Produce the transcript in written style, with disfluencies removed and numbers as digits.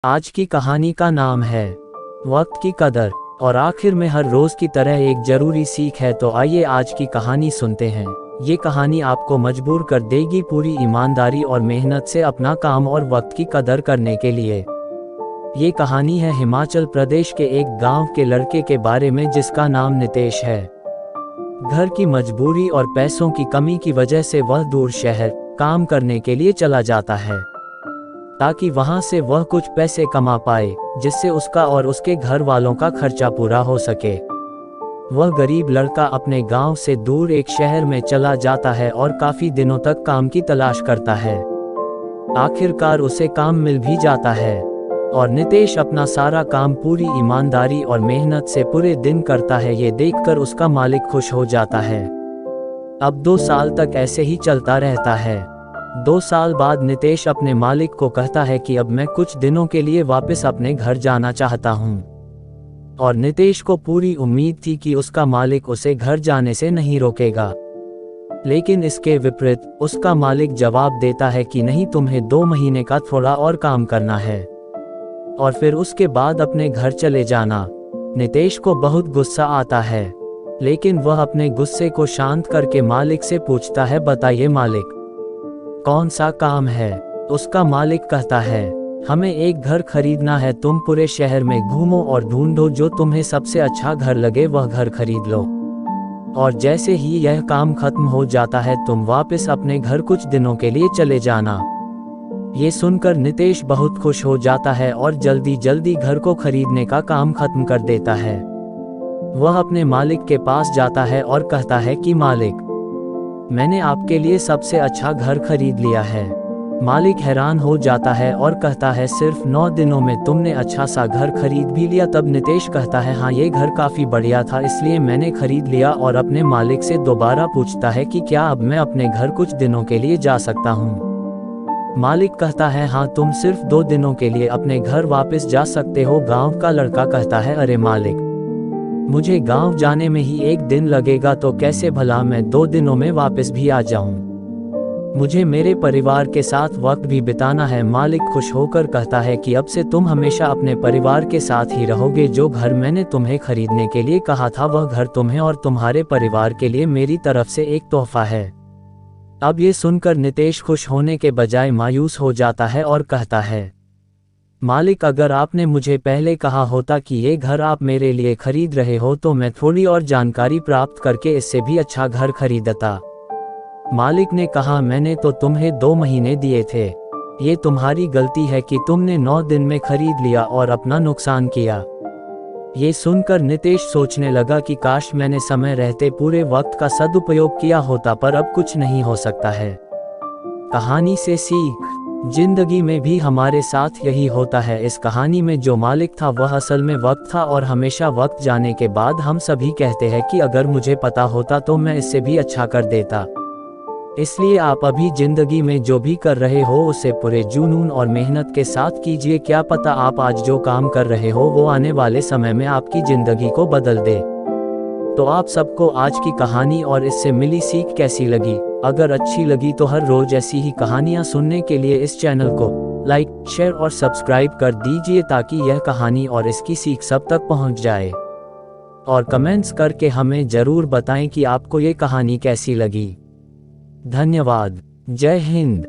आज की कहानी का नाम है वक्त की कदर। और आखिर में हर रोज की तरह एक जरूरी सीख है। तो आइए आज की कहानी सुनते हैं। ये कहानी आपको मजबूर कर देगी पूरी ईमानदारी और मेहनत से अपना काम और वक्त की कदर करने के लिए। ये कहानी है हिमाचल प्रदेश के एक गांव के लड़के के बारे में जिसका नाम नितेश है। घर की मजबूरी और पैसों की कमी की वजह से वह दूर शहर काम करने के लिए चला जाता है ताकि वहां से वह कुछ पैसे कमा पाए जिससे उसका और उसके घर वालों का खर्चा पूरा हो सके। वह गरीब लड़का अपने गांव से दूर एक शहर में चला जाता है और काफी दिनों तक काम की तलाश करता है। आखिरकार उसे काम मिल भी जाता है और नितेश अपना सारा काम पूरी ईमानदारी और मेहनत से पूरे दिन करता है। ये देखकर उसका मालिक खुश हो जाता है। अब 2 साल तक ऐसे ही चलता रहता है। 2 साल बाद नितेश अपने मालिक को कहता है कि अब मैं कुछ दिनों के लिए वापस अपने घर जाना चाहता हूँ। और नितेश को पूरी उम्मीद थी कि उसका मालिक उसे घर जाने से नहीं रोकेगा। लेकिन इसके विपरीत उसका मालिक जवाब देता है कि नहीं, तुम्हें 2 महीने का थोड़ा और काम करना है और फिर उसके बाद अपने घर चले जाना। नितेश को बहुत गुस्सा आता है, लेकिन वह अपने गुस्से को शांत करके मालिक से पूछता है, बताइए मालिक, कौन सा काम है? उसका मालिक कहता है, हमें एक घर खरीदना है। तुम पूरे शहर में घूमो और ढूंढो, जो तुम्हें सबसे अच्छा घर लगे वह घर खरीद लो। और जैसे ही यह काम खत्म हो जाता है तुम वापस अपने घर कुछ दिनों के लिए चले जाना। ये सुनकर नितेश बहुत खुश हो जाता है और जल्दी जल्दी घर को खरीदने का काम खत्म कर देता है। वह अपने मालिक के पास जाता है और कहता है कि मालिक, मैंने आपके लिए सबसे अच्छा घर खरीद लिया है। मालिक हैरान हो जाता है और कहता है, सिर्फ 9 दिनों में तुमने अच्छा सा घर खरीद भी लिया? तब नितेश कहता है, हाँ, ये घर काफी बढ़िया था इसलिए मैंने खरीद लिया। और अपने मालिक से दोबारा पूछता है कि क्या अब मैं अपने घर कुछ दिनों के लिए जा सकता हूँ? मालिक कहता है, हाँ, तुम सिर्फ 2 दिनों के लिए अपने घर वापस जा सकते हो। गाँव का लड़का कहता है, अरे मालिक, मुझे गांव जाने में ही 1 दिन लगेगा, तो कैसे भला मैं 2 दिनों में वापस भी आ जाऊं? मुझे मेरे परिवार के साथ वक्त भी बिताना है। मालिक खुश होकर कहता है कि अब से तुम हमेशा अपने परिवार के साथ ही रहोगे। जो घर मैंने तुम्हें खरीदने के लिए कहा था वह घर तुम्हें और तुम्हारे परिवार के लिए मेरी तरफ से एक तोहफा है। अब ये सुनकर नितेश खुश होने के बजाय मायूस हो जाता है और कहता है, मालिक, अगर आपने मुझे पहले कहा होता कि ये घर आप मेरे लिए खरीद रहे हो तो मैं थोड़ी और जानकारी प्राप्त करके इससे भी अच्छा घर खरीदता। मालिक ने कहा, मैंने तो तुम्हें 2 महीने दिए थे। ये तुम्हारी गलती है कि तुमने 9 दिन में खरीद लिया और अपना नुकसान किया। ये सुनकर नितेश सोचने लगा कि काश मैंने समय रहते पूरे वक्त का सदुपयोग किया होता, पर अब कुछ नहीं हो सकता है। कहानी से सीख, जिंदगी में भी हमारे साथ यही होता है। इस कहानी में जो मालिक था वह असल में वक्त था और हमेशा वक्त जाने के बाद हम सभी कहते हैं कि अगर मुझे पता होता तो मैं इससे भी अच्छा कर देता। इसलिए आप अभी जिंदगी में जो भी कर रहे हो उसे पूरे जुनून और मेहनत के साथ कीजिए। क्या पता आप आज जो काम कर रहे हो वो आने वाले समय में आपकी जिंदगी को बदल दे। तो आप सबको आज की कहानी और इससे मिली सीख कैसी लगी? अगर अच्छी लगी तो हर रोज ऐसी ही कहानियां सुनने के लिए इस चैनल को लाइक, शेयर और सब्सक्राइब कर दीजिए ताकि यह कहानी और इसकी सीख सब तक पहुंच जाए। और कमेंट्स करके हमें जरूर बताएं कि आपको ये कहानी कैसी लगी। धन्यवाद। जय हिंद।